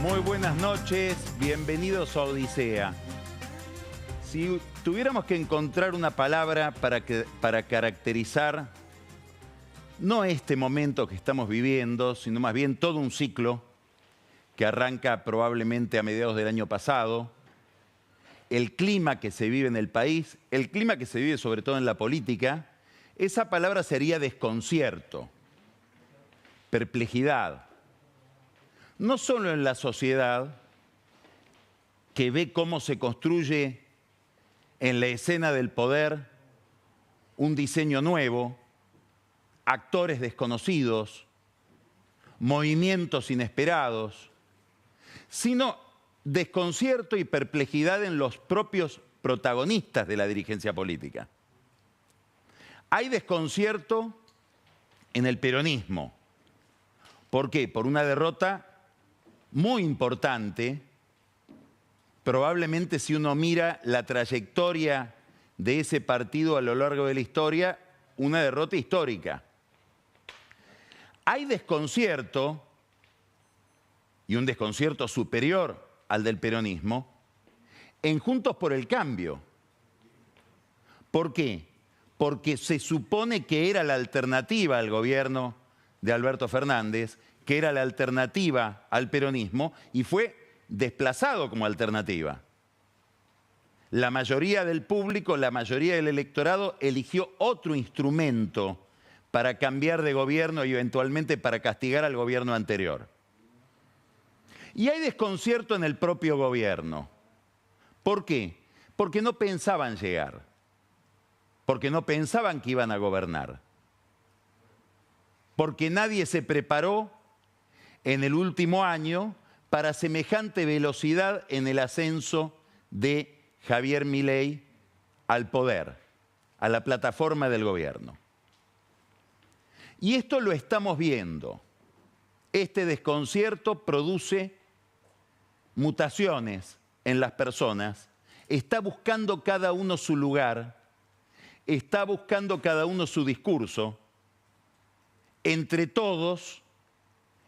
Muy buenas noches, bienvenidos a Odisea. Si tuviéramos que encontrar una palabra para caracterizar no este momento que estamos viviendo, sino más bien todo un ciclo que arranca probablemente a mediados del año pasado, el clima que se vive en el país, el clima que se vive sobre todo en la política, esa palabra sería desconcierto, perplejidad. No solo en la sociedad, que ve cómo se construye en la escena del poder un diseño nuevo, actores desconocidos, movimientos inesperados, sino desconcierto y perplejidad en los propios protagonistas de la dirigencia política. Hay desconcierto en el peronismo. ¿Por qué? Por una derrota muy importante. Probablemente si uno mira la trayectoria de ese partido a lo largo de la historia, una derrota histórica. Hay desconcierto, y un desconcierto superior al del peronismo, en Juntos por el Cambio. ¿Por qué? Porque se supone que era la alternativa al gobierno de Alberto Fernández, que era la alternativa al peronismo, y fue desplazado como alternativa. La mayoría del público, la mayoría del electorado eligió otro instrumento para cambiar de gobierno y eventualmente para castigar al gobierno anterior. Y hay desconcierto en el propio gobierno. ¿Por qué? Porque no pensaban llegar, porque no pensaban que iban a gobernar, porque nadie se preparó en el último año para semejante velocidad en el ascenso de Javier Milei al poder, a la plataforma del gobierno. Y esto lo estamos viendo. Este desconcierto produce mutaciones en las personas. Está buscando cada uno su lugar, está buscando cada uno su discurso. Entre todos,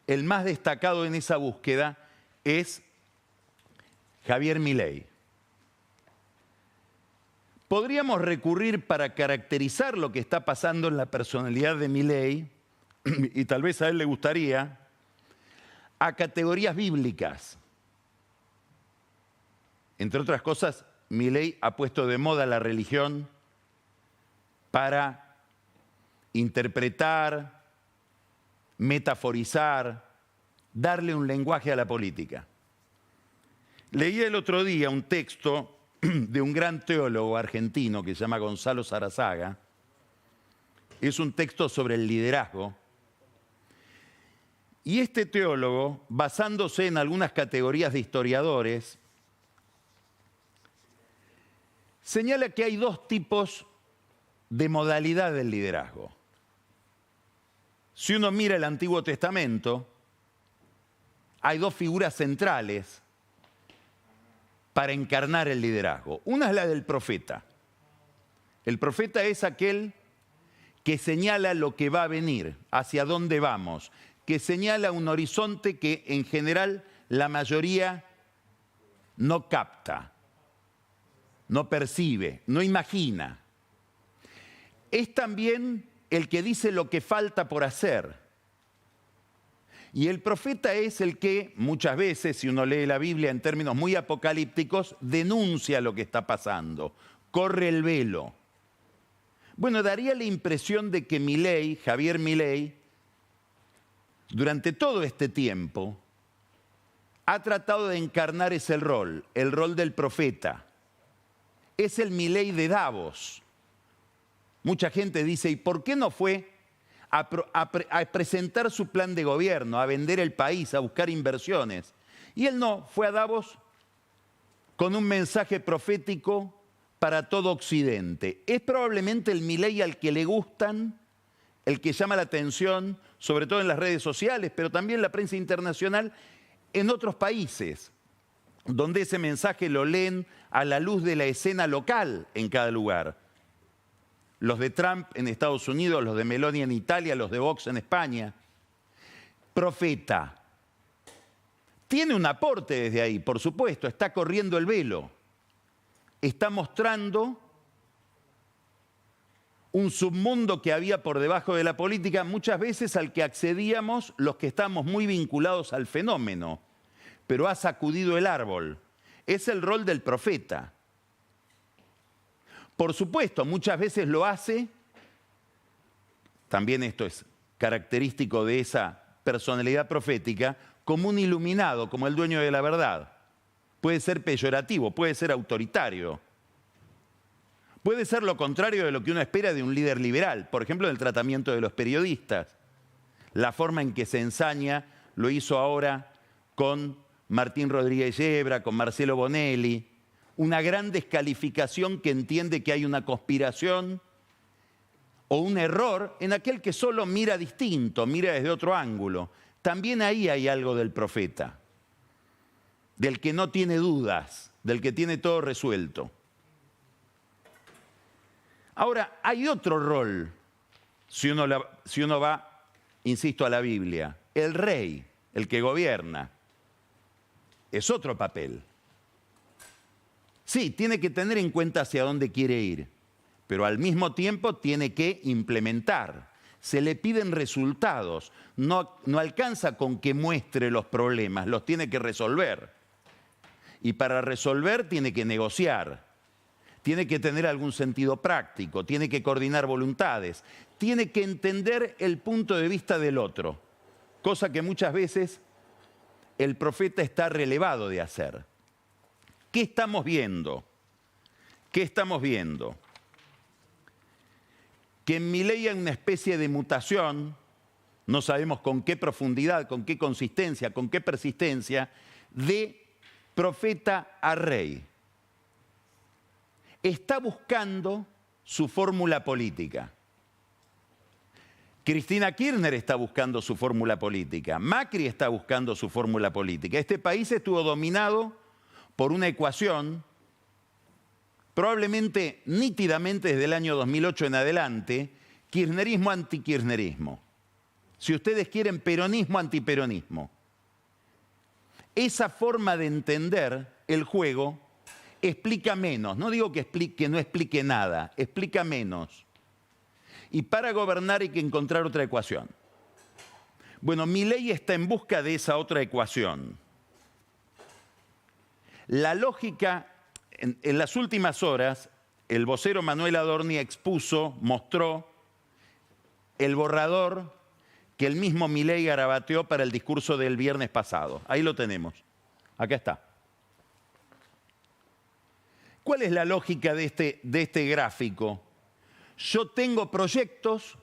el más destacado en esa búsqueda es Javier Milei. Podríamos recurrir para caracterizar lo que está pasando en la personalidad de Milei, y tal vez a él le gustaría, a categorías bíblicas. Entre otras cosas, Milei ha puesto de moda la religión para interpretar, metaforizar, darle un lenguaje a la política. Leí el otro día un texto de un gran teólogo argentino que se llama Gonzalo Sarazaga. Es un texto sobre el liderazgo. Y este teólogo, basándose en algunas categorías de historiadores, señala que hay dos tipos de modalidad del liderazgo. Si uno mira el Antiguo Testamento, hay dos figuras centrales para encarnar el liderazgo. Una es la del profeta. El profeta es aquel que señala lo que va a venir, hacia dónde vamos, que señala un horizonte que en general la mayoría no capta, no percibe, no imagina. Es también el que dice lo que falta por hacer. Y el profeta es el que muchas veces, si uno lee la Biblia en términos muy apocalípticos, denuncia lo que está pasando, corre el velo. Bueno, daría la impresión de que Milei, Javier Milei, durante todo este tiempo, ha tratado de encarnar ese rol, el rol del profeta. Es el Milei de Davos. Mucha gente dice, ¿y por qué no fue a presentar su plan de gobierno, a vender el país, a buscar inversiones? Y él no, fue a Davos con un mensaje profético para todo Occidente. Es probablemente el Milei al que le gustan, el que llama la atención, sobre todo en las redes sociales, pero también la prensa internacional, en otros países, donde ese mensaje lo leen a la luz de la escena local en cada lugar. Los de Trump en Estados Unidos, los de Meloni en Italia, los de Vox en España. Profeta. Tiene un aporte desde ahí, por supuesto, está corriendo el velo. Está mostrando un submundo que había por debajo de la política, muchas veces al que accedíamos los que estamos muy vinculados al fenómeno, pero ha sacudido el árbol. Es el rol del profeta. Por supuesto, muchas veces lo hace, también esto es característico de esa personalidad profética, como un iluminado, como el dueño de la verdad. Puede ser peyorativo, puede ser autoritario. Puede ser lo contrario de lo que uno espera de un líder liberal, por ejemplo, en el tratamiento de los periodistas. La forma en que se ensaña lo hizo ahora con Martín Rodríguez Yebra, con Marcelo Bonelli. Una gran descalificación que entiende que hay una conspiración o un error en aquel que solo mira distinto, mira desde otro ángulo. También ahí hay algo del profeta, del que no tiene dudas, del que tiene todo resuelto. Ahora, hay otro rol, si uno va, insisto, a la Biblia. El rey, el que gobierna, es otro papel. Sí, tiene que tener en cuenta hacia dónde quiere ir, pero al mismo tiempo tiene que implementar. Se le piden resultados, no alcanza con que muestre los problemas, los tiene que resolver. Y para resolver tiene que negociar. Tiene que tener algún sentido práctico, tiene que coordinar voluntades, tiene que entender el punto de vista del otro, cosa que muchas veces el profeta está relevado de hacer. ¿Qué estamos viendo? ¿Qué estamos viendo? Que en Milei hay una especie de mutación, no sabemos con qué profundidad, con qué consistencia, con qué persistencia, de profeta a rey. Está buscando su fórmula política. Cristina Kirchner está buscando su fórmula política. Macri está buscando su fórmula política. Este país estuvo dominado por una ecuación, probablemente nítidamente desde el año 2008 en adelante, kirchnerismo-antikirchnerismo. Si ustedes quieren, peronismo-antiperonismo. Esa forma de entender el juego explica menos. No digo que no explique nada, explica menos. Y para gobernar hay que encontrar otra ecuación. Bueno, Milei está en busca de esa otra ecuación. La lógica, en las últimas horas, el vocero Manuel Adorni mostró el borrador que el mismo Milei garabateó para el discurso del viernes pasado. Ahí lo tenemos. Acá está. ¿Cuál es la lógica de este gráfico? Yo tengo proyectos,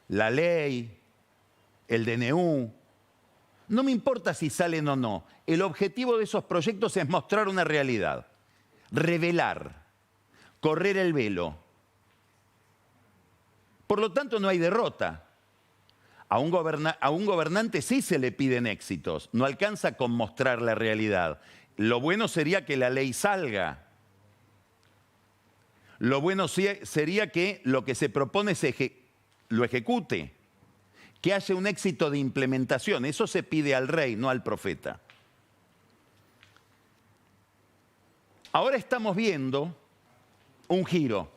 la ley, el DNU, no me importa si salen o no. El objetivo de esos proyectos es mostrar una realidad, revelar, correr el velo. Por lo tanto, no hay derrota. A un gobernante sí se le piden éxitos, no alcanza con mostrar la realidad. Lo bueno sería que la ley salga. Lo bueno sería que lo que se propone lo ejecute, que haya un éxito de implementación. Eso se pide al rey, no al profeta. Ahora estamos viendo un giro.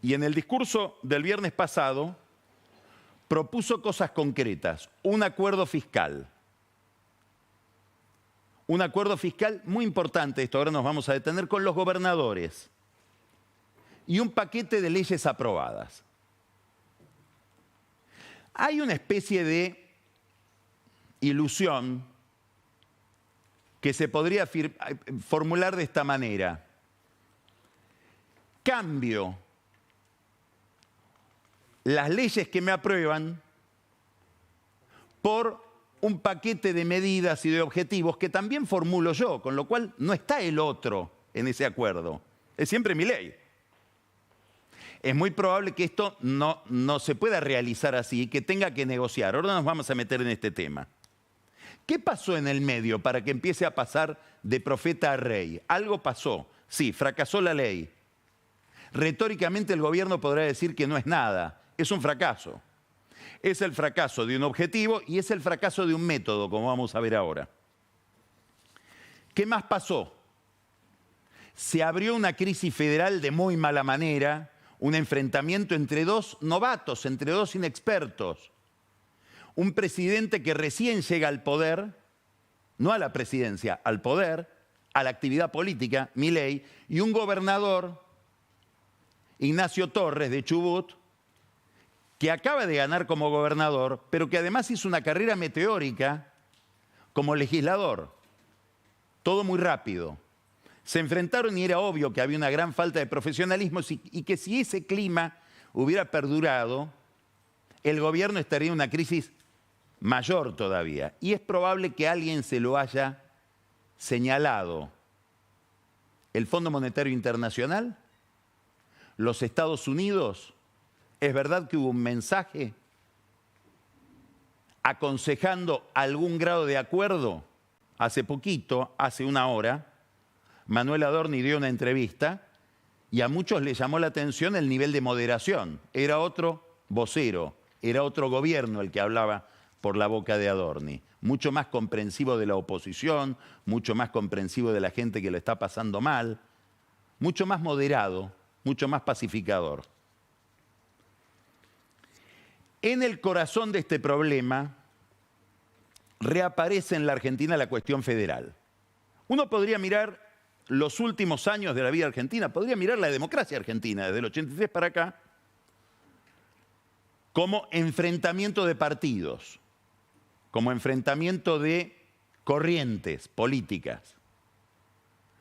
Y en el discurso del viernes pasado propuso cosas concretas. Un acuerdo fiscal. Un acuerdo fiscal muy importante, esto ahora nos vamos a detener, con los gobernadores. Y un paquete de leyes aprobadas. Hay una especie de ilusión que se podría formular de esta manera. Cambio las leyes que me aprueban por un paquete de medidas y de objetivos que también formulo yo, con lo cual no está el otro en ese acuerdo. Es siempre mi ley. Es muy probable que esto no se pueda realizar así y que tenga que negociar. Ahora nos vamos a meter en este tema. ¿Qué pasó en el medio para que empiece a pasar de profeta a rey? Algo pasó. Sí, fracasó la ley. Retóricamente el gobierno podrá decir que no es nada. Es un fracaso. Es el fracaso de un objetivo y es el fracaso de un método, como vamos a ver ahora. ¿Qué más pasó? Se abrió una crisis federal de muy mala manera, un enfrentamiento entre dos novatos, entre dos inexpertos. Un presidente que recién llega al poder, no a la presidencia, al poder, a la actividad política, Milei, y un gobernador, Ignacio Torres de Chubut, que acaba de ganar como gobernador, pero que además hizo una carrera meteórica como legislador. Todo muy rápido. Se enfrentaron y era obvio que había una gran falta de profesionalismo y que si ese clima hubiera perdurado, el gobierno estaría en una crisis mayor todavía. Y es probable que alguien se lo haya señalado. ¿El Fondo Monetario Internacional? ¿Los Estados Unidos? ¿Es verdad que hubo un mensaje aconsejando algún grado de acuerdo? Hace poquito, hace una hora, Manuel Adorni dio una entrevista y a muchos les llamó la atención el nivel de moderación. Era otro vocero, era otro gobierno el que hablaba por la boca de Adorni. Mucho más comprensivo de la oposición, mucho más comprensivo de la gente que lo está pasando mal, mucho más moderado, mucho más pacificador. En el corazón de este problema reaparece en la Argentina la cuestión federal. Uno podría mirar los últimos años de la vida argentina, podría mirar la democracia argentina desde el 83 para acá como enfrentamiento de partidos, como enfrentamiento de corrientes políticas.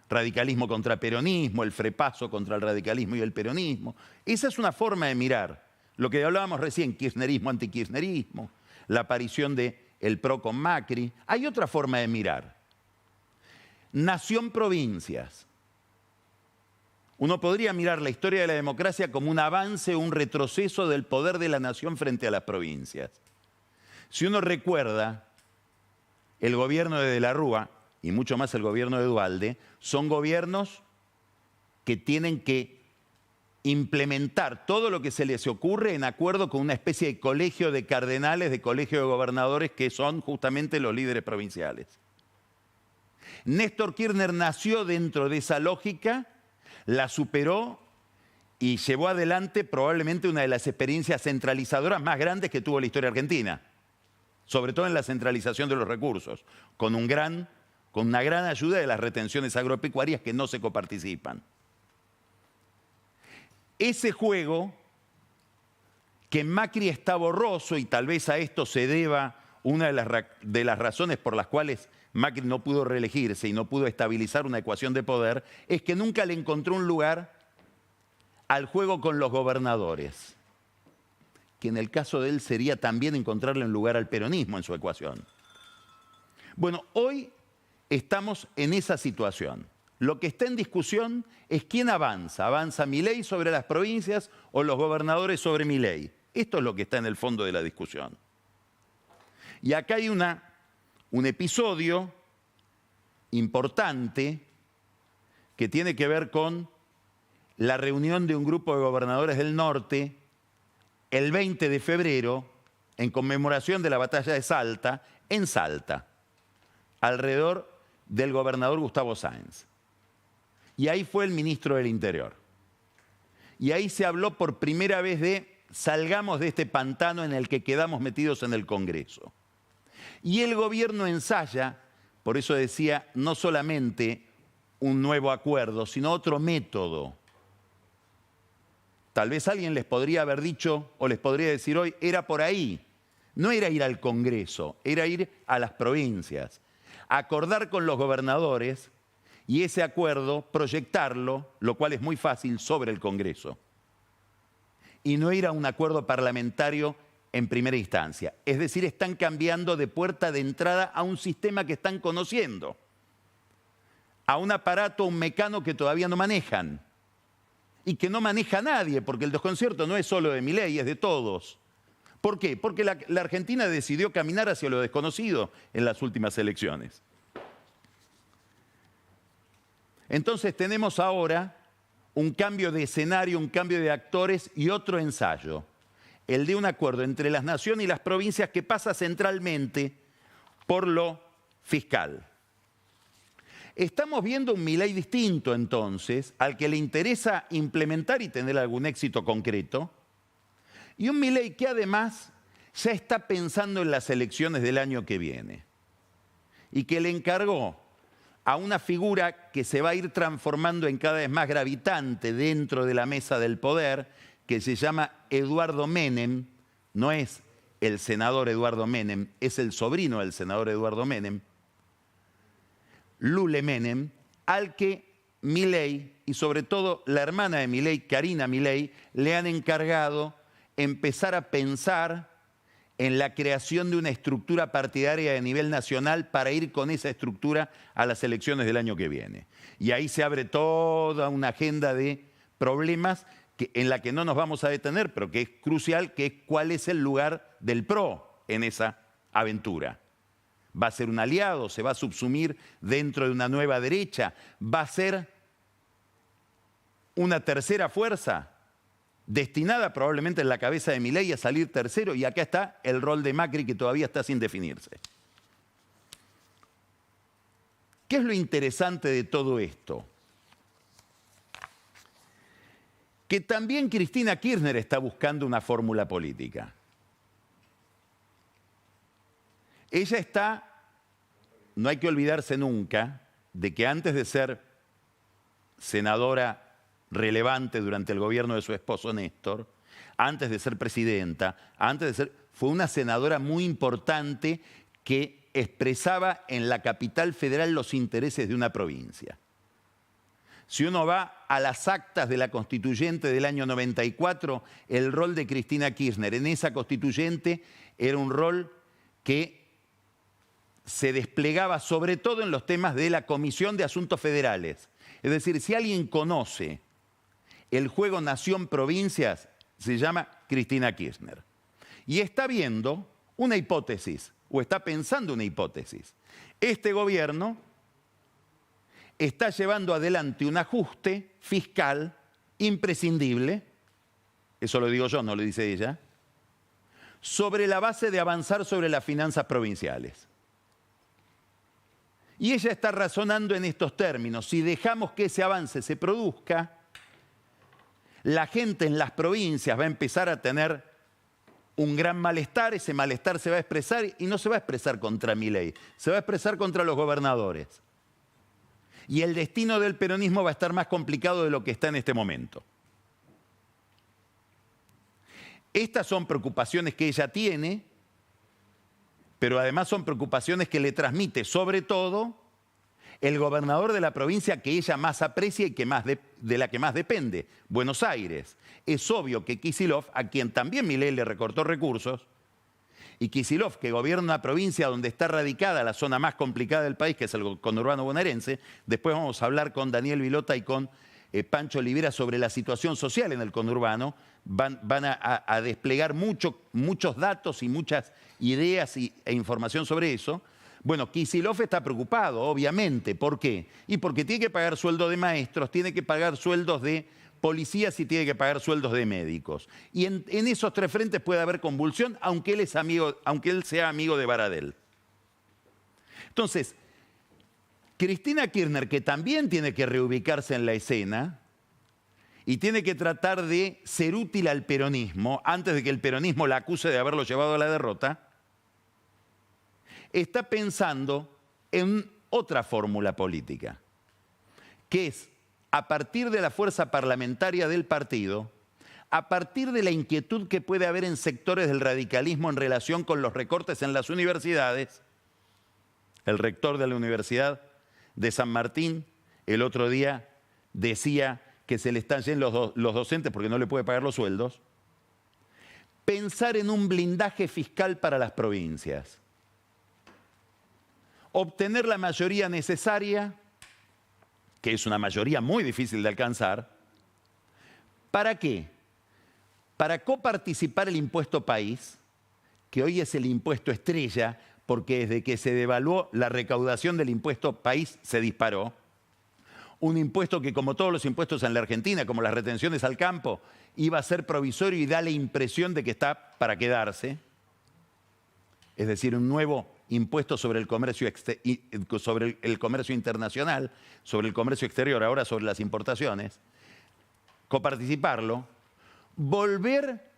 Radicalismo contra peronismo, el frepaso contra el radicalismo y el peronismo. Esa es una forma de mirar. Lo que hablábamos recién, kirchnerismo, antikirchnerismo, la aparición del PRO con Macri. Hay otra forma de mirar. Nación-provincias. Uno podría mirar la historia de la democracia como un avance o un retroceso del poder de la nación frente a las provincias. Si uno recuerda, el gobierno de De la Rúa, y mucho más el gobierno de Duhalde, son gobiernos que tienen que implementar todo lo que se les ocurre en acuerdo con una especie de colegio de cardenales, de colegio de gobernadores, que son justamente los líderes provinciales. Néstor Kirchner nació dentro de esa lógica, la superó y llevó adelante probablemente una de las experiencias centralizadoras más grandes que tuvo la historia argentina, sobre todo en la centralización de los recursos, con una gran ayuda de las retenciones agropecuarias que no se coparticipan. Ese juego, que Macri está borroso y tal vez a esto se deba una de las razones por las cuales Macri no pudo reelegirse y no pudo estabilizar una ecuación de poder, es que nunca le encontró un lugar al juego con los gobernadores, que en el caso de él sería también encontrarle un lugar al peronismo en su ecuación. Bueno, hoy estamos en esa situación. Lo que está en discusión es quién avanza. ¿Avanza Milei sobre las provincias o los gobernadores sobre Milei? Esto es lo que está en el fondo de la discusión. Y acá hay un episodio importante que tiene que ver con la reunión de un grupo de gobernadores del norte el 20 de febrero en conmemoración de la batalla de Salta, en Salta, alrededor del gobernador Gustavo Sáenz. Y ahí fue el ministro del Interior. Y ahí se habló por primera vez de salgamos de este pantano en el que quedamos metidos en el Congreso. Y el gobierno ensaya, por eso decía, no solamente un nuevo acuerdo, sino otro método. Tal vez alguien les podría haber dicho o les podría decir hoy, era por ahí. No era ir al Congreso, era ir a las provincias, acordar con los gobernadores y ese acuerdo proyectarlo, lo cual es muy fácil, sobre el Congreso. Y no ir a un acuerdo parlamentario en primera instancia. Es decir, están cambiando de puerta de entrada a un sistema que están conociendo, a un aparato, un mecano que todavía no manejan y que no maneja nadie, porque el desconcierto no es solo de Milei, es de todos. ¿Por qué? Porque la Argentina decidió caminar hacia lo desconocido en las últimas elecciones. Entonces tenemos ahora un cambio de escenario, un cambio de actores y otro ensayo. El de un acuerdo entre las naciones y las provincias que pasa centralmente por lo fiscal. Estamos viendo un Milei distinto entonces, al que le interesa implementar y tener algún éxito concreto, y un Milei que además ya está pensando en las elecciones del año que viene y que le encargó a una figura que se va a ir transformando en cada vez más gravitante dentro de la mesa del poder, que se llama Eduardo Menem. No es el senador Eduardo Menem, es el sobrino del senador Eduardo Menem, Lule Menem, al que Milei y sobre todo la hermana de Milei, Karina Milei, le han encargado empezar a pensar en la creación de una estructura partidaria de nivel nacional para ir con esa estructura a las elecciones del año que viene. Y ahí se abre toda una agenda de problemas en la que no nos vamos a detener, pero que es crucial, que es cuál es el lugar del PRO en esa aventura. ¿Va a ser un aliado? ¿Se va a subsumir dentro de una nueva derecha? ¿Va a ser una tercera fuerza destinada probablemente en la cabeza de Milei a salir tercero? Y acá está el rol de Macri, que todavía está sin definirse. ¿Qué es lo interesante de todo esto? Que también Cristina Kirchner está buscando una fórmula política. Ella está, no hay que olvidarse nunca, de que antes de ser senadora relevante durante el gobierno de su esposo Néstor, antes de ser presidenta, fue una senadora muy importante que expresaba en la capital federal los intereses de una provincia. Si uno va a las actas de la constituyente del año 94, el rol de Cristina Kirchner en esa constituyente era un rol que se desplegaba sobre todo en los temas de la Comisión de Asuntos Federales. Es decir, si alguien conoce el juego nación-provincias, se llama Cristina Kirchner. Y está viendo una hipótesis, o está pensando una hipótesis. Este gobierno está llevando adelante un ajuste fiscal imprescindible, eso lo digo yo, no lo dice ella, sobre la base de avanzar sobre las finanzas provinciales. Y ella está razonando en estos términos: si dejamos que ese avance se produzca, la gente en las provincias va a empezar a tener un gran malestar, ese malestar se va a expresar y no se va a expresar contra Milei, se va a expresar contra los gobernadores. Y el destino del peronismo va a estar más complicado de lo que está en este momento. Estas son preocupaciones que ella tiene, pero además son preocupaciones que le transmite sobre todo el gobernador de la provincia que ella más aprecia y de la que más depende, Buenos Aires. Es obvio que Kicillof, a quien también Milei le recortó recursos, y Kicillof, que gobierna una provincia donde está radicada la zona más complicada del país, que es el conurbano bonaerense. Después vamos a hablar con Daniel Vilota y con Pancho Olivera sobre la situación social en el conurbano. Van a desplegar muchos datos y muchas ideas e información sobre eso. Bueno, Kicillof está preocupado, obviamente. ¿Por qué? Y porque tiene que pagar sueldo de maestros, tiene que pagar sueldos de policías y tiene que pagar sueldos de médicos. Y en esos tres frentes puede haber convulsión, aunque él sea amigo de Baradel. Entonces, Cristina Kirchner, que también tiene que reubicarse en la escena y tiene que tratar de ser útil al peronismo antes de que el peronismo la acuse de haberlo llevado a la derrota, está pensando en otra fórmula política, que es, a partir de la fuerza parlamentaria del partido, a partir de la inquietud que puede haber en sectores del radicalismo en relación con los recortes en las universidades. El rector de la Universidad de San Martín el otro día decía que se le están yendo los docentes porque no le puede pagar los sueldos. Pensar en un blindaje fiscal para las provincias. Obtener la mayoría necesaria, que es una mayoría muy difícil de alcanzar. ¿Para qué? Para coparticipar el impuesto país, que hoy es el impuesto estrella, porque desde que se devaluó la recaudación del impuesto país se disparó. Un impuesto que, como todos los impuestos en la Argentina, como las retenciones al campo, iba a ser provisorio y da la impresión de que está para quedarse. Es decir, un nuevo impuestos sobre el comercio, sobre el comercio internacional, sobre el comercio exterior, ahora sobre las importaciones, coparticiparlo, volver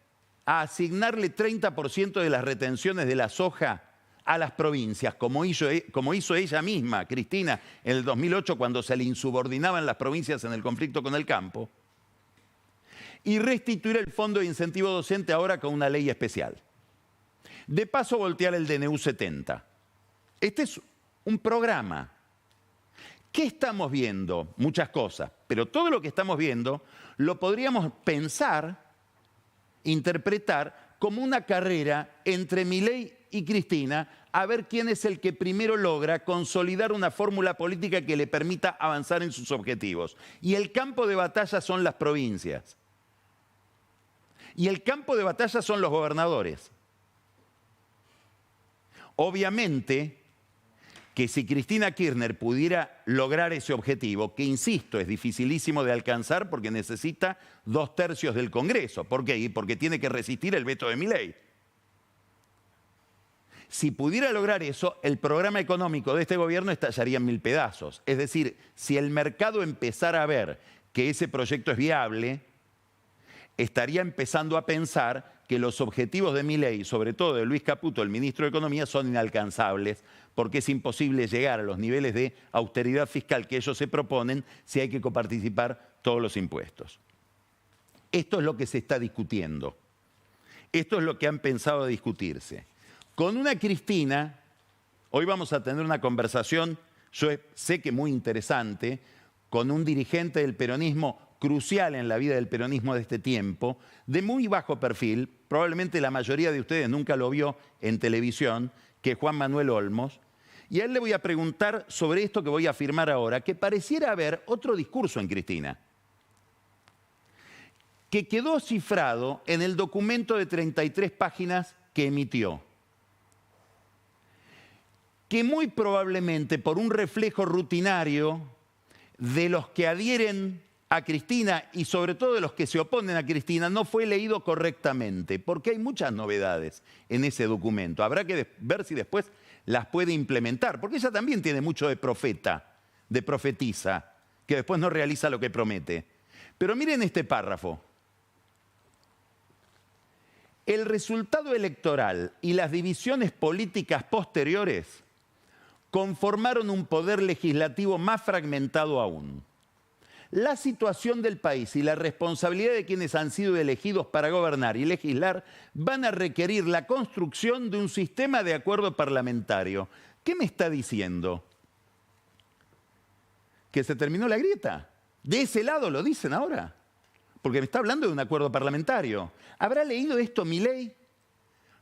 a asignarle 30% de las retenciones de la soja a las provincias, como hizo ella misma, Cristina, en el 2008, cuando se le insubordinaban las provincias en el conflicto con el campo, y restituir el Fondo de Incentivo Docente ahora con una ley especial. De paso, voltear el DNU 70. Este es un programa. ¿Qué estamos viendo? Muchas cosas, pero todo lo que estamos viendo lo podríamos pensar, interpretar como una carrera entre Milei y Cristina a ver quién es el que primero logra consolidar una fórmula política que le permita avanzar en sus objetivos. Y el campo de batalla son las provincias. Y el campo de batalla son los gobernadores. Obviamente que si Cristina Kirchner pudiera lograr ese objetivo, que insisto, es dificilísimo de alcanzar porque necesita 2/3 del Congreso. ¿Por qué? Porque tiene que resistir el veto de Milei. Si pudiera lograr eso, el programa económico de este gobierno estallaría en 1000 pedazos. Es decir, si el mercado empezara a ver que ese proyecto es viable, estaría empezando a pensar que los objetivos de Milei, sobre todo de Luis Caputo, el ministro de Economía, son inalcanzables, porque es imposible llegar a los niveles de austeridad fiscal que ellos se proponen si hay que coparticipar todos los impuestos. Esto es lo que se está discutiendo. Esto es lo que han pensado discutirse. Con una Cristina, hoy vamos a tener una conversación, yo sé que muy interesante, con un dirigente del peronismo crucial en la vida del peronismo de este tiempo, de muy bajo perfil, probablemente la mayoría de ustedes nunca lo vio en televisión, que es Juan Manuel Olmos, y a él le voy a preguntar sobre esto que voy a afirmar ahora, que pareciera haber otro discurso en Cristina, que quedó cifrado en el documento de 33 páginas que emitió, que muy probablemente por un reflejo rutinario de los que adhieren a Cristina y sobre todo de los que se oponen a Cristina, no fue leído correctamente, porque hay muchas novedades en ese documento. Habrá que ver si después las puede implementar, porque ella también tiene mucho de profeta, de profetiza, que después no realiza lo que promete. Pero miren este párrafo. El resultado electoral y las divisiones políticas posteriores conformaron un poder legislativo más fragmentado aún. La situación del país y la responsabilidad de quienes han sido elegidos para gobernar y legislar van a requerir la construcción de un sistema de acuerdo parlamentario. ¿Qué me está diciendo? ¿Que se terminó la grieta? De ese lado lo dicen ahora, porque me está hablando de un acuerdo parlamentario. ¿Habrá leído esto Milei?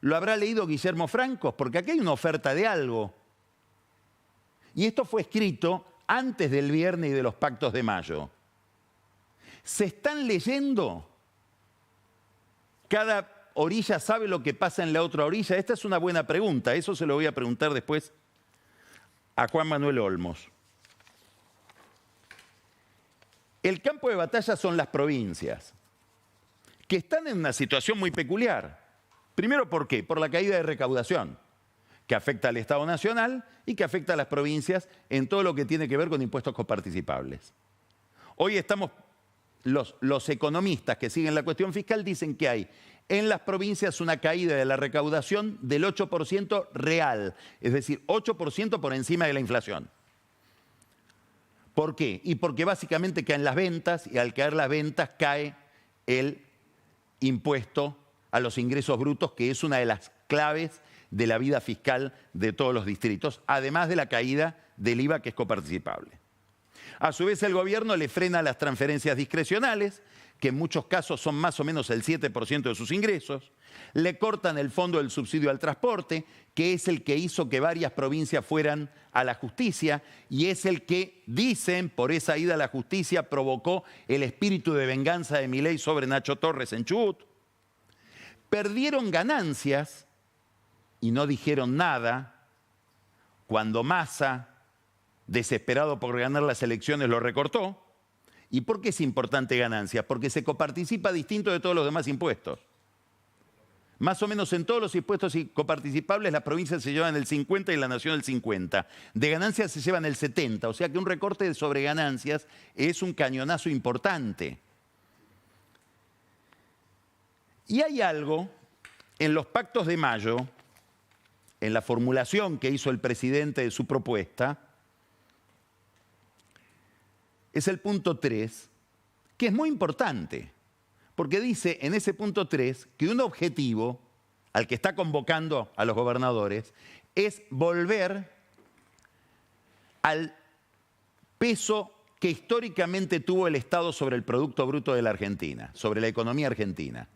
¿Lo habrá leído Guillermo Franco? Porque aquí hay una oferta de algo. Y esto fue escrito antes del viernes y de los pactos de mayo. ¿Se están leyendo? ¿Cada orilla sabe lo que pasa en la otra orilla? Esta es una buena pregunta. Eso se lo voy a preguntar después a Juan Manuel Olmos. El campo de batalla son las provincias, que están en una situación muy peculiar. Primero, ¿por qué? Por la caída de recaudación, que afecta al Estado Nacional y que afecta a las provincias en todo lo que tiene que ver con impuestos coparticipables. Hoy estamos, los economistas que siguen la cuestión fiscal dicen que hay en las provincias una caída de la recaudación del 8% real, es decir, 8% por encima de la inflación. ¿Por qué? Y porque básicamente caen las ventas y al caer las ventas cae el impuesto a los ingresos brutos, que es una de las claves de la vida fiscal de todos los distritos, además de la caída del IVA, que es coparticipable. A su vez, el gobierno le frena las transferencias discrecionales, que en muchos casos son más o menos el 7% de sus ingresos. Le cortan el fondo del subsidio al transporte, que es el que hizo que varias provincias fueran a la justicia y es el que, dicen, por esa ida a la justicia provocó el espíritu de venganza de Milei sobre Nacho Torres en Chubut. Perdieron ganancias y no dijeron nada cuando Massa, desesperado por ganar las elecciones, lo recortó. ¿Y por qué es importante ganancias? Porque se coparticipa distinto de todos los demás impuestos. Más o menos en todos los impuestos coparticipables las provincias se llevan el 50 y la nación el 50. De ganancias se llevan el 70, o sea que un recorte sobre ganancias es un cañonazo importante. Y hay algo en los pactos de mayo, en la formulación que hizo el presidente de su propuesta, es el punto 3, que es muy importante, porque dice en ese punto 3 que un objetivo al que está convocando a los gobernadores es volver al peso que históricamente tuvo el Estado sobre el Producto Bruto de la Argentina, sobre la economía argentina.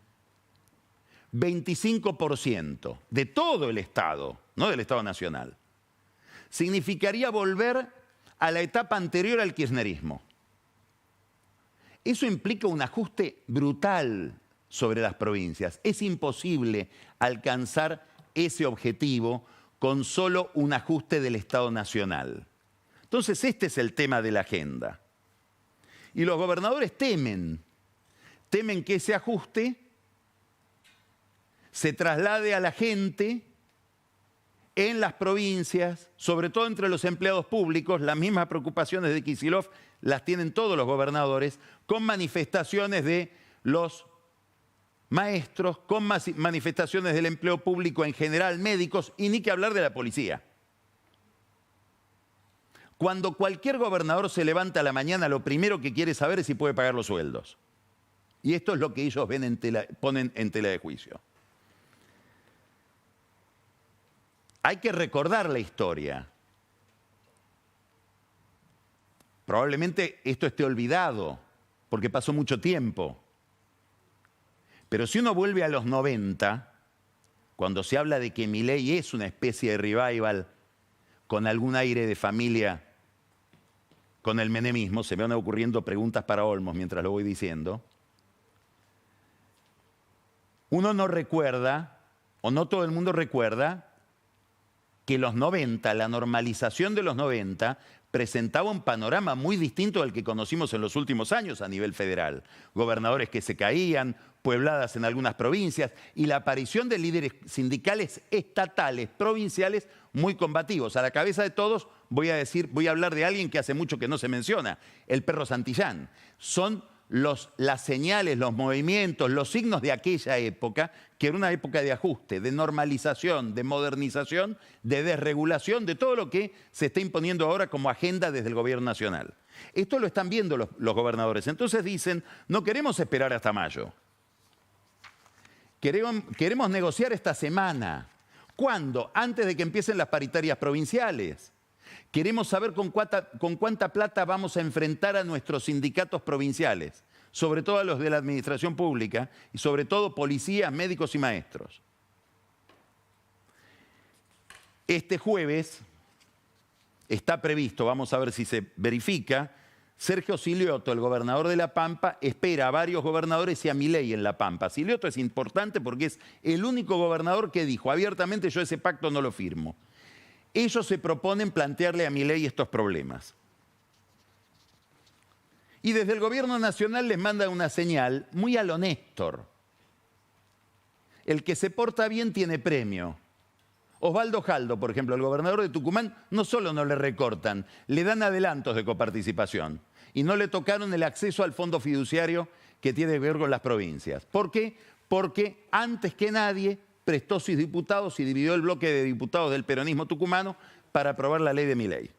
25% de todo el Estado, no del Estado Nacional. Significaría volver a la etapa anterior al kirchnerismo. Eso implica un ajuste brutal sobre las provincias. Es imposible alcanzar ese objetivo con solo un ajuste del Estado Nacional. Entonces, este es el tema de la agenda. Y los gobernadores temen que ese ajuste se traslade a la gente en las provincias, sobre todo entre los empleados públicos. Las mismas preocupaciones de Kicillof las tienen todos los gobernadores, con manifestaciones de los maestros, con manifestaciones del empleo público en general, médicos, y ni que hablar de la policía. Cuando cualquier gobernador se levanta a la mañana, lo primero que quiere saber es si puede pagar los sueldos. Y esto es lo que ellos ven ponen en tela de juicio. Hay que recordar la historia. Probablemente esto esté olvidado, porque pasó mucho tiempo. Pero si uno vuelve a los 90, cuando se habla de que Milei es una especie de revival con algún aire de familia con el menemismo, se me van ocurriendo preguntas para Olmos mientras lo voy diciendo, uno no recuerda, o no todo el mundo recuerda, que los 90, la normalización de los 90, presentaba un panorama muy distinto al que conocimos en los últimos años a nivel federal. Gobernadores que se caían, puebladas en algunas provincias, y la aparición de líderes sindicales estatales, provinciales, muy combativos. A la cabeza de todos voy a hablar de alguien que hace mucho que no se menciona, el Perro Santillán. Son las señales, los movimientos, los signos de aquella época, que era una época de ajuste, de normalización, de modernización, de desregulación, de todo lo que se está imponiendo ahora como agenda desde el gobierno nacional. Esto lo están viendo los gobernadores. Entonces dicen, no queremos esperar hasta mayo. Queremos negociar esta semana. ¿Cuándo? Antes de que empiecen las paritarias provinciales. Queremos saber con cuánta plata vamos a enfrentar a nuestros sindicatos provinciales, sobre todo a los de la administración pública y sobre todo policías, médicos y maestros. Este jueves está previsto, vamos a ver si se verifica, Sergio Silioto, el gobernador de La Pampa, espera a varios gobernadores y a Milei en La Pampa. Silioto es importante porque es el único gobernador que dijo abiertamente: yo ese pacto no lo firmo. Ellos se proponen plantearle a Milei estos problemas. Y desde el gobierno nacional les manda una señal muy a lo Néstor. El que se porta bien tiene premio. Osvaldo Jaldo, por ejemplo, el gobernador de Tucumán, no solo no le recortan, le dan adelantos de coparticipación. Y no le tocaron el acceso al fondo fiduciario que tiene que ver con las provincias. ¿Por qué? Porque antes que nadie prestó sus diputados y dividió el bloque de diputados del peronismo tucumano para aprobar la ley de Milei.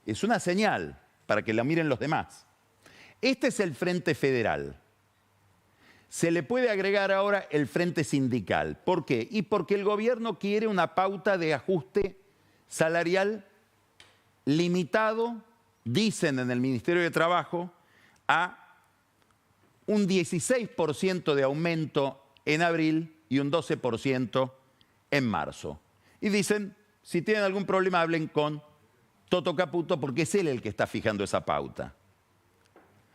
Es una señal para que la miren los demás. Este es el Frente Federal. Se le puede agregar ahora el Frente Sindical. ¿Por qué? Y porque el gobierno quiere una pauta de ajuste salarial limitado, dicen en el Ministerio de Trabajo, a un 16% de aumento en abril y un 12% en marzo. Y dicen, si tienen algún problema, hablen con Toto Caputo, porque es él el que está fijando esa pauta.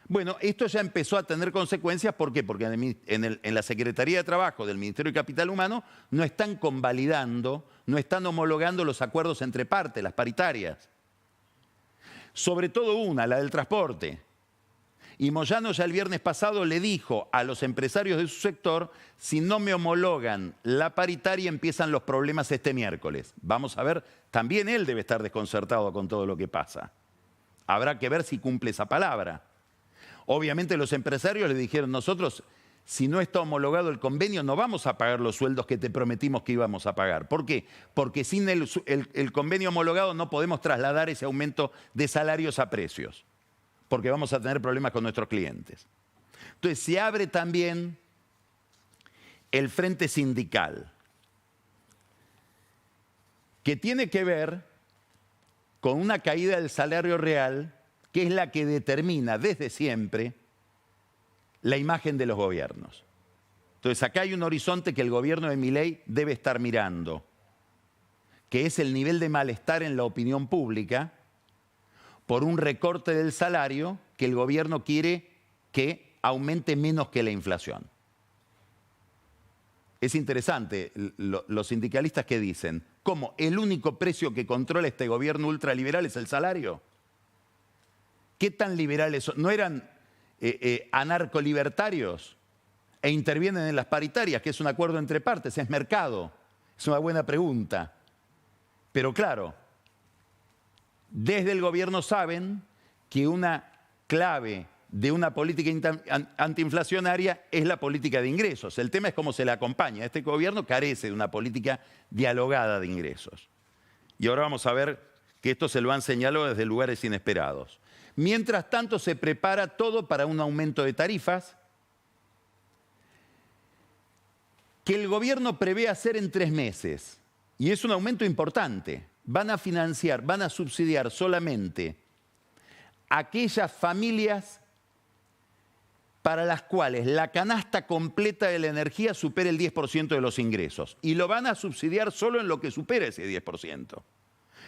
Bueno, esto ya empezó a tener consecuencias. ¿Por qué? Porque en la Secretaría de Trabajo del Ministerio de Capital Humano no están convalidando, no están homologando los acuerdos entre partes, las paritarias. Sobre todo una, la del transporte. Y Moyano ya el viernes pasado le dijo a los empresarios de su sector, si no me homologan la paritaria empiezan los problemas este miércoles. Vamos a ver, también él debe estar desconcertado con todo lo que pasa. Habrá que ver si cumple esa palabra. Obviamente los empresarios le dijeron, nosotros, si no está homologado el convenio, no vamos a pagar los sueldos que te prometimos que íbamos a pagar. ¿Por qué? Porque sin el convenio homologado no podemos trasladar ese aumento de salarios a precios, porque vamos a tener problemas con nuestros clientes. Entonces se abre también el frente sindical, que tiene que ver con una caída del salario real, que es la que determina desde siempre la imagen de los gobiernos. Entonces acá hay un horizonte que el gobierno de Milei debe estar mirando, que es el nivel de malestar en la opinión pública por un recorte del salario que el gobierno quiere que aumente menos que la inflación. Es interesante los sindicalistas que dicen, ¿cómo el único precio que controla este gobierno ultraliberal es el salario? ¿Qué tan liberales son? ¿No eran anarcolibertarios? E intervienen en las paritarias, que es un acuerdo entre partes, es mercado. Es una buena pregunta. Pero claro, desde el gobierno saben que una clave de una política antiinflacionaria es la política de ingresos. El tema es cómo se la acompaña. Este gobierno carece de una política dialogada de ingresos. Y ahora vamos a ver que esto se lo han señalado desde lugares inesperados. Mientras tanto, se prepara todo para un aumento de tarifas que el gobierno prevé hacer en 3 meses. Y es un aumento importante. Van a financiar, van a subsidiar solamente aquellas familias para las cuales la canasta completa de la energía supera el 10% de los ingresos. Y lo van a subsidiar solo en lo que supera ese 10%.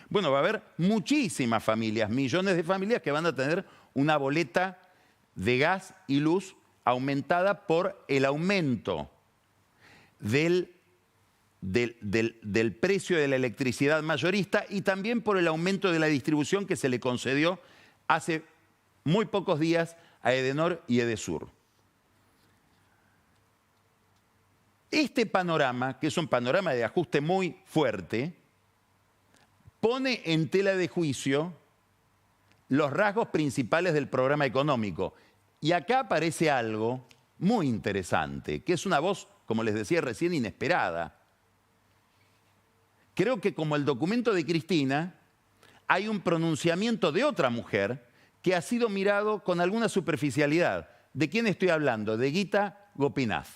Bueno, va a haber muchísimas familias, millones de familias que van a tener una boleta de gas y luz aumentada por el aumento del precio de la electricidad mayorista y también por el aumento de la distribución que se le concedió hace muy pocos días a Edenor y Edesur. Este panorama, que es un panorama de ajuste muy fuerte, pone en tela de juicio los rasgos principales del programa económico. Y acá aparece algo muy interesante, que es una voz, como les decía recién, inesperada. Creo que como el documento de Cristina, hay un pronunciamiento de otra mujer que ha sido mirado con alguna superficialidad. ¿De quién estoy hablando? De Gita Gopinath.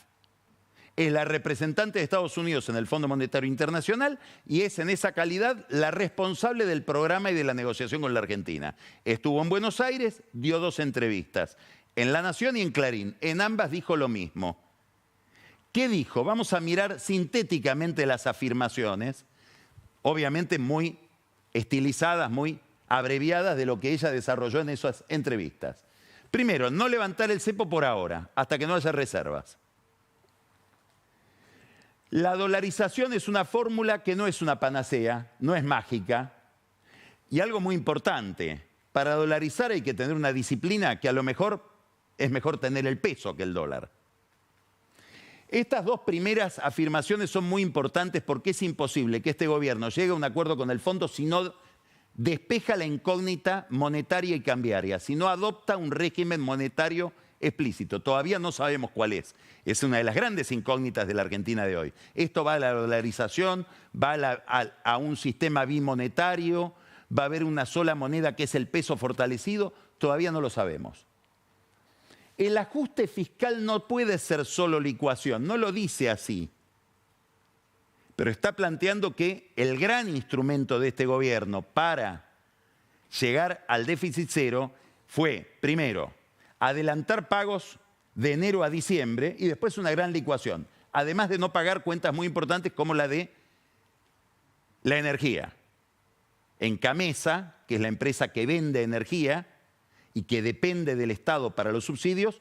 Es la representante de Estados Unidos en el Fondo Monetario Internacional y es en esa calidad la responsable del programa y de la negociación con la Argentina. Estuvo en Buenos Aires, dio 2 entrevistas, en La Nación y en Clarín. En ambas dijo lo mismo. ¿Qué dijo? Vamos a mirar sintéticamente las afirmaciones, obviamente muy estilizadas, muy abreviadas de lo que ella desarrolló en esas entrevistas. Primero, no levantar el cepo por ahora, hasta que no haya reservas. La dolarización es una fórmula que no es una panacea, no es mágica. Y algo muy importante, para dolarizar hay que tener una disciplina que a lo mejor es mejor tener el peso que el dólar. Estas 2 primeras afirmaciones son muy importantes porque es imposible que este gobierno llegue a un acuerdo con el fondo si no despeja la incógnita monetaria y cambiaria, si no adopta un régimen monetario explícito. Todavía no sabemos cuál es. Es una de las grandes incógnitas de la Argentina de hoy. Esto va a la dolarización, va a un sistema bimonetario, va a haber una sola moneda que es el peso fortalecido. Todavía no lo sabemos. El ajuste fiscal no puede ser solo licuación, no lo dice así. Pero está planteando que el gran instrumento de este gobierno para llegar al déficit cero fue, primero, adelantar pagos de enero a diciembre y después una gran licuación. Además de no pagar cuentas muy importantes como la de la energía. En Camesa, que es la empresa que vende energía y que depende del Estado para los subsidios,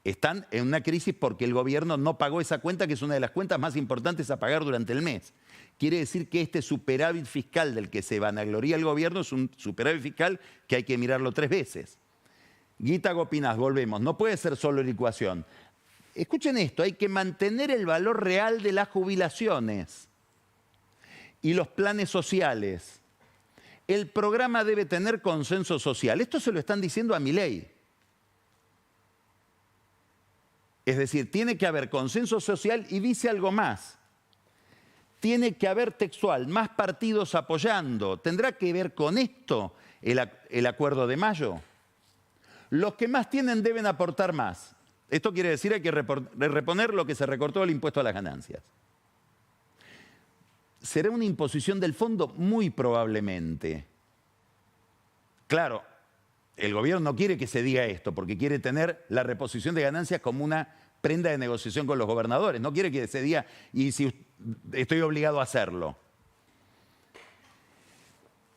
están en una crisis porque el gobierno no pagó esa cuenta, que es una de las cuentas más importantes a pagar durante el mes. Quiere decir que este superávit fiscal del que se vanagloria el gobierno es un superávit fiscal que hay que mirarlo 3 veces. Gita Gopinath, volvemos, no puede ser solo licuación. Escuchen esto, hay que mantener el valor real de las jubilaciones y los planes sociales. El programa debe tener consenso social. Esto se lo están diciendo a Milei. Es decir, tiene que haber consenso social y dice algo más. Tiene que haber textual, más partidos apoyando. ¿Tendrá que ver con esto el acuerdo de mayo? Los que más tienen deben aportar más. Esto quiere decir que hay que reponer lo que se recortó del impuesto a las ganancias. Será una imposición del fondo muy probablemente. Claro, el gobierno no quiere que se diga esto porque quiere tener la reposición de ganancias como una prenda de negociación con los gobernadores. No quiere que se diga, y si estoy obligado a hacerlo.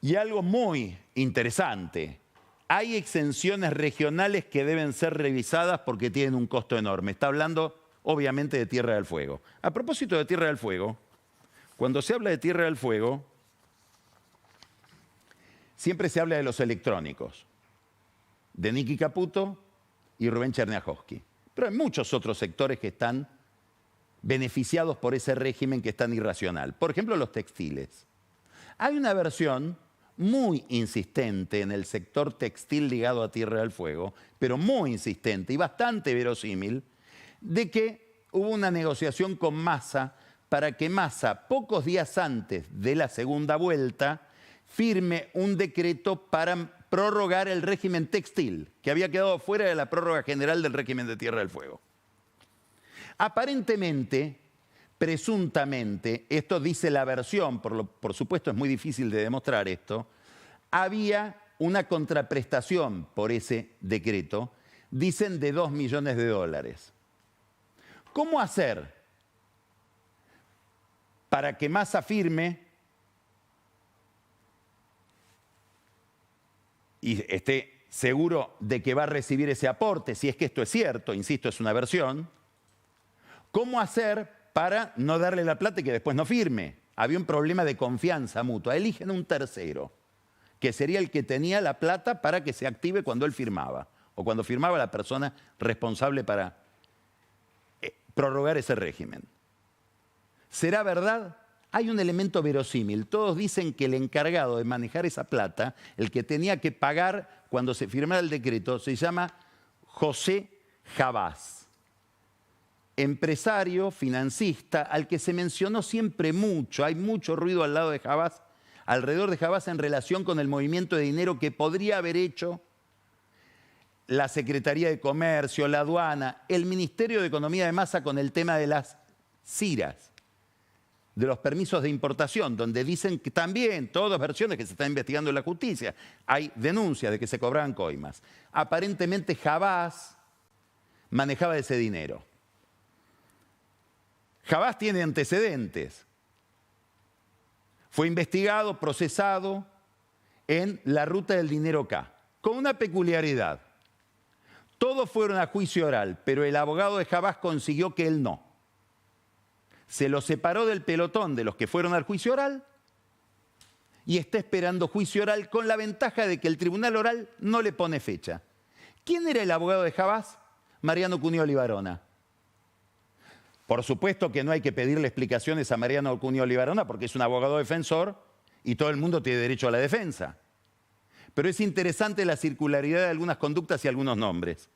Y algo muy interesante. Hay exenciones regionales que deben ser revisadas porque tienen un costo enorme. Está hablando, obviamente, de Tierra del Fuego. A propósito de Tierra del Fuego, cuando se habla de Tierra del Fuego, siempre se habla de los electrónicos, de Niki Caputo y Rubén Cherniakhovsky. Pero hay muchos otros sectores que están beneficiados por ese régimen que es tan irracional. Por ejemplo, los textiles. Hay una versión muy insistente en el sector textil ligado a Tierra del Fuego, pero muy insistente y bastante verosímil, de que hubo una negociación con Massa para que Massa, pocos días antes de la segunda vuelta, firme un decreto para prorrogar el régimen textil, que había quedado fuera de la prórroga general del régimen de Tierra del Fuego. Aparentemente, presuntamente, esto dice la versión, por supuesto es muy difícil de demostrar esto, había una contraprestación por ese decreto, dicen de $2 millones. ¿Cómo hacer para que Massa firme y esté seguro de que va a recibir ese aporte, si es que esto es cierto, insisto, es una versión? ¿Cómo hacer para no darle la plata y que después no firme? Había un problema de confianza mutua. Eligen un tercero, que sería el que tenía la plata para que se active cuando él firmaba, o cuando firmaba la persona responsable para prorrogar ese régimen. ¿Será verdad? Hay un elemento verosímil. Todos dicen que el encargado de manejar esa plata, el que tenía que pagar cuando se firmara el decreto, se llama José Jabás. Empresario, financista, al que se mencionó siempre mucho. Hay mucho ruido al lado de Jabás, alrededor de Jabás en relación con el movimiento de dinero que podría haber hecho la Secretaría de Comercio, la aduana, el Ministerio de Economía de Massa con el tema de las CIRAS, de los permisos de importación, donde dicen que también, todas versiones que se están investigando en la justicia, hay denuncias de que se cobraban coimas. Aparentemente Jabás manejaba ese dinero. Jabás tiene antecedentes. Fue investigado, procesado en la ruta del dinero K, con una peculiaridad. Todos fueron a juicio oral, pero el abogado de Jabás consiguió que él no. Se lo separó del pelotón de los que fueron al juicio oral y está esperando juicio oral con la ventaja de que el tribunal oral no le pone fecha. ¿Quién era el abogado de Jabás? Mariano Cunioli Barona. Por supuesto que no hay que pedirle explicaciones a Mariano Cunioli Barona porque es un abogado defensor y todo el mundo tiene derecho a la defensa. Pero es interesante la circularidad de algunas conductas y algunos nombres.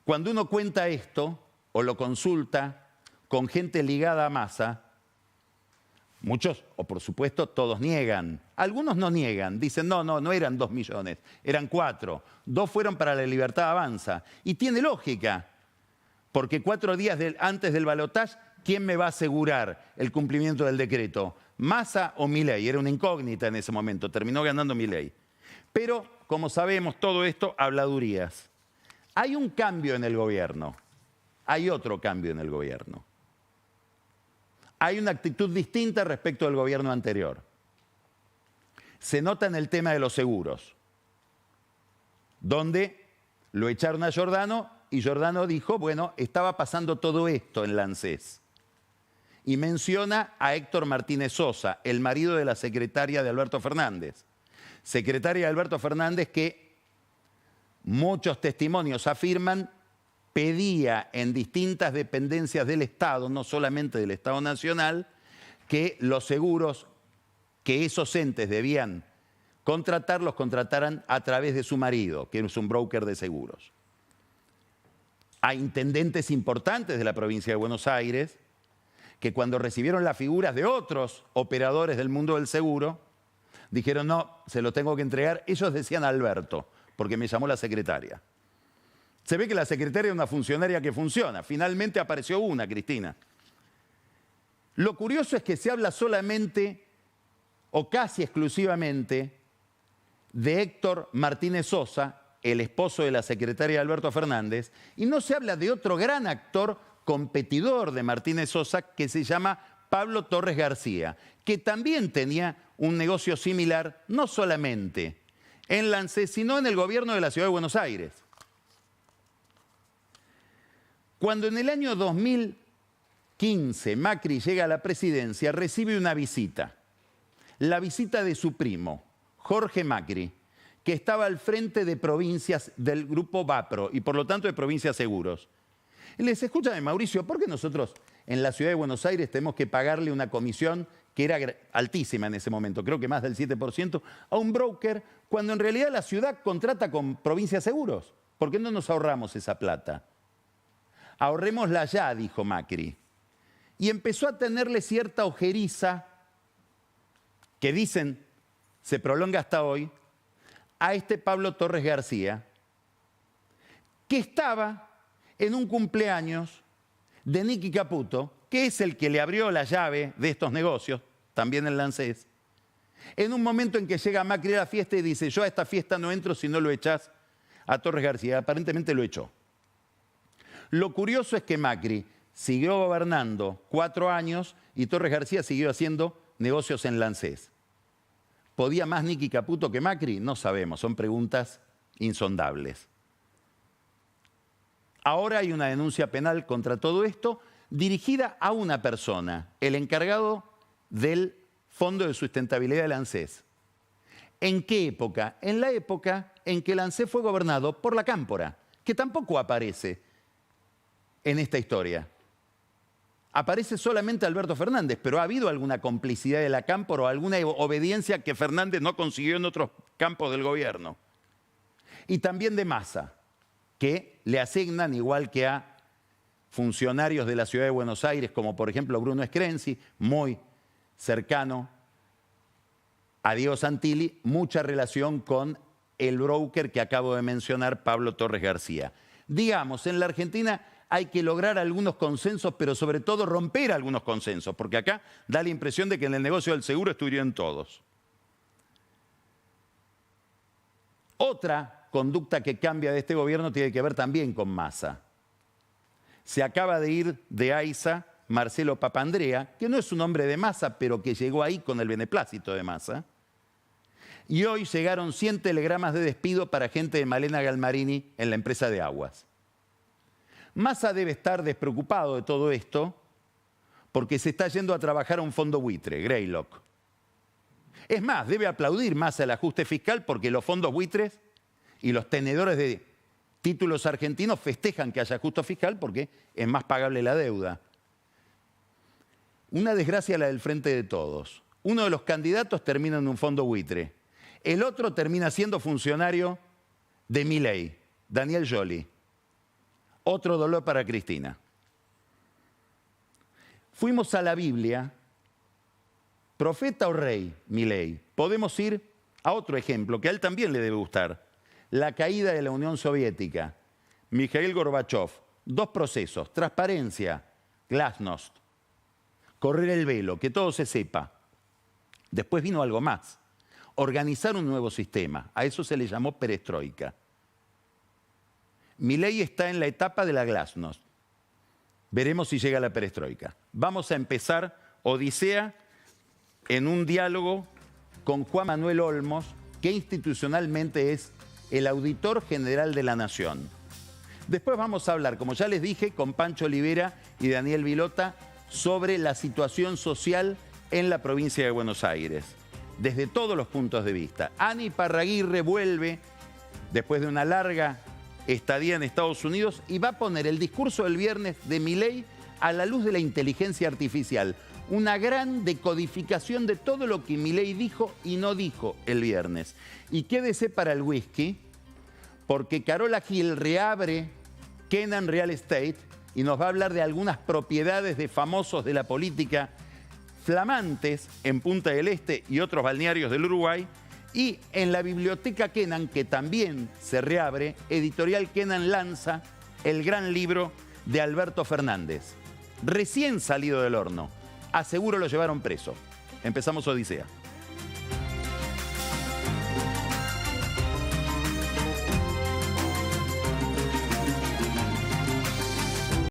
Cuando uno cuenta esto o lo consulta con gente ligada a Massa, muchos, o por supuesto todos niegan. Algunos no niegan, dicen no eran 2 millones, eran 4. 2 fueron para La Libertad Avanza. Y tiene lógica, porque 4 días antes del balotaje, ¿quién me va a asegurar el cumplimiento del decreto? ¿Massa o Milei? Era una incógnita en ese momento, terminó ganando Milei. Pero, como sabemos, todo esto habladurías. Hay un cambio en el gobierno, hay otro cambio en el gobierno. Hay una actitud distinta respecto al gobierno anterior. Se nota en el tema de los seguros, donde lo echaron a Giordano y Giordano dijo, bueno, estaba pasando todo esto en la ANSES. Y menciona a Héctor Martínez Sosa, el marido de la secretaria de Alberto Fernández. Secretaria de Alberto Fernández que muchos testimonios afirman, pedía en distintas dependencias del Estado, no solamente del Estado Nacional, que los seguros que esos entes debían contratar, los contrataran a través de su marido, que es un broker de seguros. Hay intendentes importantes de la provincia de Buenos Aires que cuando recibieron las figuras de otros operadores del mundo del seguro, dijeron, no, se lo tengo que entregar. Ellos decían Alberto, porque me llamó la secretaria. Se ve que la secretaria es una funcionaria que funciona. Finalmente apareció una, Cristina. Lo curioso es que se habla solamente, o casi exclusivamente, de Héctor Martínez Sosa, el esposo de la secretaria de Alberto Fernández, y no se habla de otro gran actor competidor de Martínez Sosa que se llama Pablo Torres García, que también tenía un negocio similar, no solamente en Lancés, sino en el gobierno de la Ciudad de Buenos Aires. Cuando en el año 2015 Macri llega a la presidencia, recibe una visita, la visita de su primo, Jorge Macri, que estaba al frente de provincias del grupo Vapro y por lo tanto de Provincias Seguros. Y les escúchame, Mauricio, ¿por qué nosotros en la Ciudad de Buenos Aires tenemos que pagarle una comisión que era altísima en ese momento, creo que más del 7%, a un broker, cuando en realidad la ciudad contrata con Provincias Seguros? ¿Por qué no nos ahorramos esa plata? Ahorrémosla ya, dijo Macri. Y empezó a tenerle cierta ojeriza, que dicen se prolonga hasta hoy, a este Pablo Torres García, que estaba en un cumpleaños de Nicky Caputo, que es el que le abrió la llave de estos negocios, también en Lancés, en un momento en que llega Macri a la fiesta y dice, yo a esta fiesta no entro si no lo echás a Torres García. Aparentemente lo echó. Lo curioso es que Macri siguió gobernando 4 años y Torres García siguió haciendo negocios en Lancés. ¿Podía más Nicky Caputo que Macri? No sabemos, son preguntas insondables. Ahora hay una denuncia penal contra todo esto dirigida a una persona, el encargado del Fondo de Sustentabilidad de Lancés. ¿En qué época? En la época en que Lancés fue gobernado por la Cámpora, que tampoco aparece en esta historia. Aparece solamente Alberto Fernández, pero ha habido alguna complicidad de la Cámpora o alguna obediencia que Fernández no consiguió en otros campos del gobierno. Y también de Massa, que le asignan, igual que a funcionarios de la Ciudad de Buenos Aires, como por ejemplo Bruno Screnzi, muy cercano a Diego Santilli, mucha relación con el broker que acabo de mencionar, Pablo Torres García. Digamos, en la Argentina hay que lograr algunos consensos, pero sobre todo romper algunos consensos, porque acá da la impresión de que en el negocio del seguro estuvieron todos. Otra conducta que cambia de este gobierno tiene que ver también con Massa. Se acaba de ir de AISA Marcelo Papandrea, que no es un hombre de Massa, pero que llegó ahí con el beneplácito de Massa. Y hoy llegaron 100 telegramas de despido para gente de Malena Galmarini en la empresa de aguas. Massa debe estar despreocupado de todo esto porque se está yendo a trabajar a un fondo buitre, Greylock. Es más, debe aplaudir Massa el ajuste fiscal porque los fondos buitres y los tenedores de títulos argentinos festejan que haya ajuste fiscal porque es más pagable la deuda. Una desgracia la del Frente de Todos. Uno de los candidatos termina en un fondo buitre. El otro termina siendo funcionario de Milei, Daniel Scioli. Otro dolor para Cristina. Fuimos a la Biblia, profeta o rey, Milei. Podemos ir a otro ejemplo que a él también le debe gustar. La caída de la Unión Soviética. Mikhail Gorbachev. 2 procesos. Transparencia, glasnost. Correr el velo, que todo se sepa. Después vino algo más. Organizar un nuevo sistema. A eso se le llamó perestroika. Milei está en la etapa de la glasnost. Veremos si llega la perestroika. Vamos a empezar Odisea en un diálogo con Juan Manuel Olmos, que institucionalmente es el auditor general de la Nación. Después vamos a hablar, como ya les dije, con Pancho Olivera y Daniel Vilota sobre la situación social en la provincia de Buenos Aires, desde todos los puntos de vista. Ani Parraguirre vuelve después de una larga estadía en Estados Unidos, y va a poner el discurso del viernes de Milei a la luz de la inteligencia artificial. Una gran decodificación de todo lo que Milei dijo y no dijo el viernes. Y quédese para el whisky, porque Carola Gil reabre Kenan Real Estate y nos va a hablar de algunas propiedades de famosos de la política flamantes en Punta del Este y otros balnearios del Uruguay. Y en la Biblioteca Kenan, que también se reabre, Editorial Kenan lanza el gran libro de Alberto Fernández, recién salido del horno. Aseguro lo llevaron preso. Empezamos Odisea.